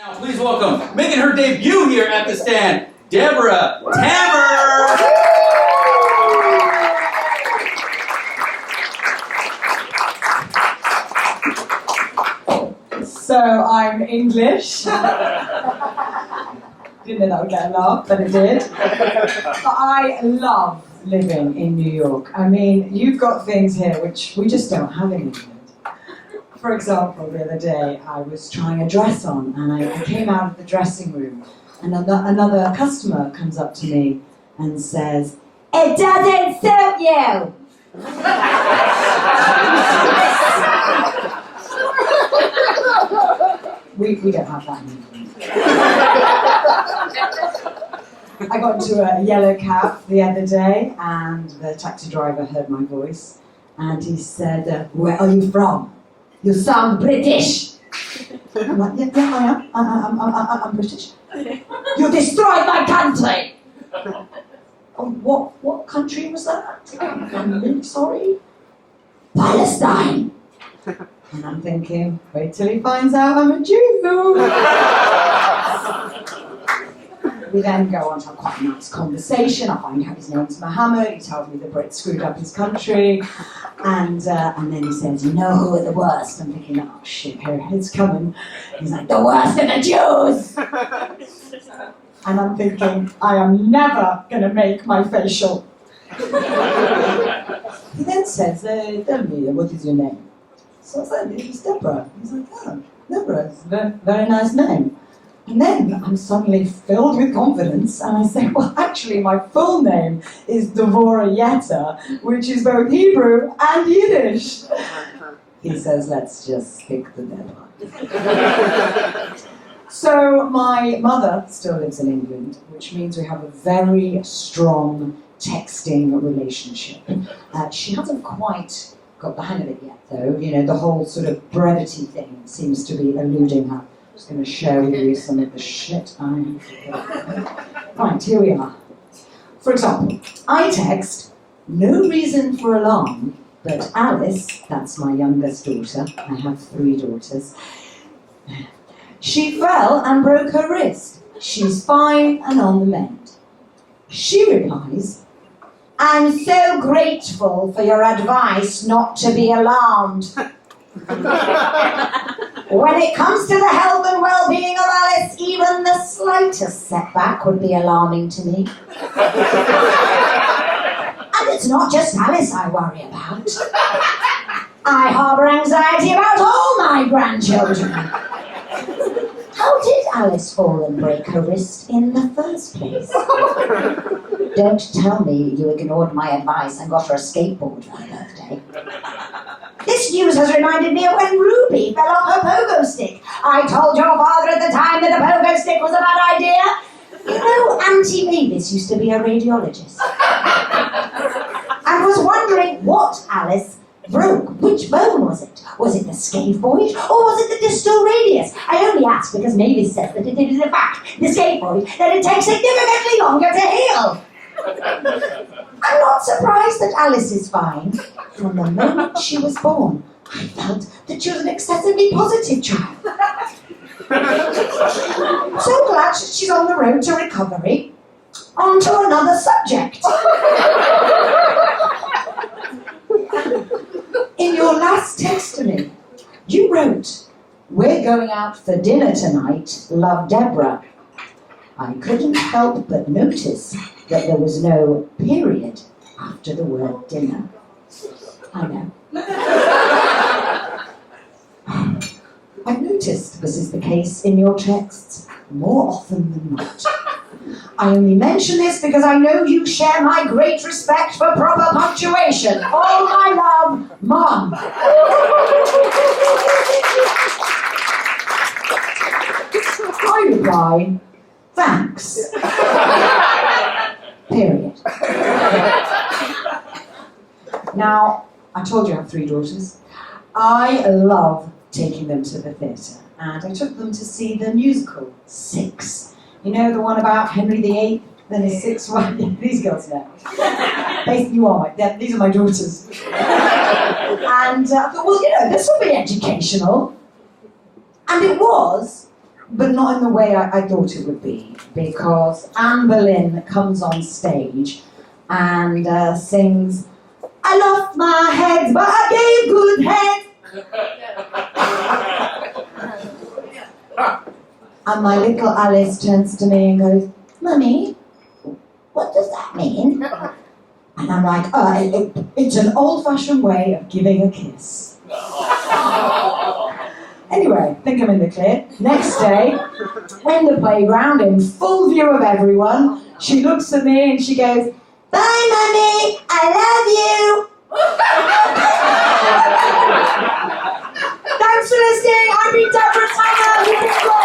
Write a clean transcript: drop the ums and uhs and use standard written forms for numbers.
Now, please welcome, making her debut here at the stand, Debra Tammer. So I'm English. Didn't know that would get a laugh, but it did. But I love living in New York. I mean, you've got things here which we just don't have in England. For example, the other day I was trying a dress on and I came out of the dressing room and another customer comes up to me and says, "It doesn't suit you!" We don't have that in England. I got into a yellow cab the other day and the taxi driver heard my voice and he said, "Where are you from? You sound British." I'm like, yeah, I am. I'm British. "You destroyed my country!" "Oh, what country was that?" "I'm really sorry." "Palestine." And I'm thinking, wait till he finds out I'm a Jew. We then go on to have quite a nice conversation. I find out his name's Mohammed. He tells me the Brits screwed up his country. And then he says, "You know who are the worst?" I'm thinking, oh shit, here it's coming. He's like, "The worst are the Jews!" And I'm thinking, I am never going to make my facial. He then says, "Tell me, what is your name?" So I said, "It's Debra." He's like, "Oh, Debra, it's a very nice name." And then I'm suddenly filled with confidence and I say, "Well, actually my full name is Debra 𝐬𝐤𝐿𝐤, which is both Hebrew and Yiddish." He says, "Let's just stick to Debra." So my mother still lives in England, which means we have a very strong texting relationship. She hasn't quite got the hang of it yet, though. You know, the whole sort of brevity thing seems to be eluding her. I'm just going to share with you some of the shit I have. Right, here we are. For example, I text, "No reason for alarm, but Alice," that's my youngest daughter, I have 3 daughters, "she fell and broke her wrist. She's fine and on the mend." She replies, "I'm so grateful for your advice not to be alarmed. When it comes to the health and well-being of Alice, even the slightest setback would be alarming to me. And it's not just Alice I worry about. I harbour anxiety about all my grandchildren. How did Alice fall and break her wrist in the first place? Don't tell me you ignored my advice and got her a skateboard for her birthday. This news has reminded me of when Ruby fell off her pogo stick. I told your father at the time that a pogo stick was a bad idea. You know, Auntie Mavis used to be a radiologist. I was wondering what Alice broke. Which bone was it? Was it the scaphoid or was it the distal radius? I only ask because Mavis says that it is in fact the scaphoid, that it takes significantly longer to heal. I'm not surprised that Alice is fine. From the moment she was born, I felt that she was an excessively positive child. So glad she's on the road to recovery. On to another subject. In your last text to me, you wrote, "We're going out for dinner tonight, love, Debra." I couldn't help but notice that there was no period after the word dinner. I know. I've noticed this is the case in your texts more often than not. I only mention this because I know you share my great respect for proper punctuation. All my love, Mum. I reply, "Thanks." Period. Now, I told you I have 3 daughters. I love taking them to the theatre, and I took them to see the musical, 6. You know, the one about Henry VIII, then his 6 wives. These girls know. These are my daughters. And I thought, well, you know, this will be educational. And it was, but not in the way I thought it would be, because Anne Boleyn comes on stage and sings, "I lost my head, but I gave good head." And my little Alice turns to me and goes, "Mummy, what does that mean?" And I'm like, it's an old-fashioned way of giving a kiss. Anyway, think I'm in the clear. Next day, in the playground, in full view of everyone, she looks at me and she goes, "Bye, Mummy, I love you." Thanks for listening. I've been Debra Tammer.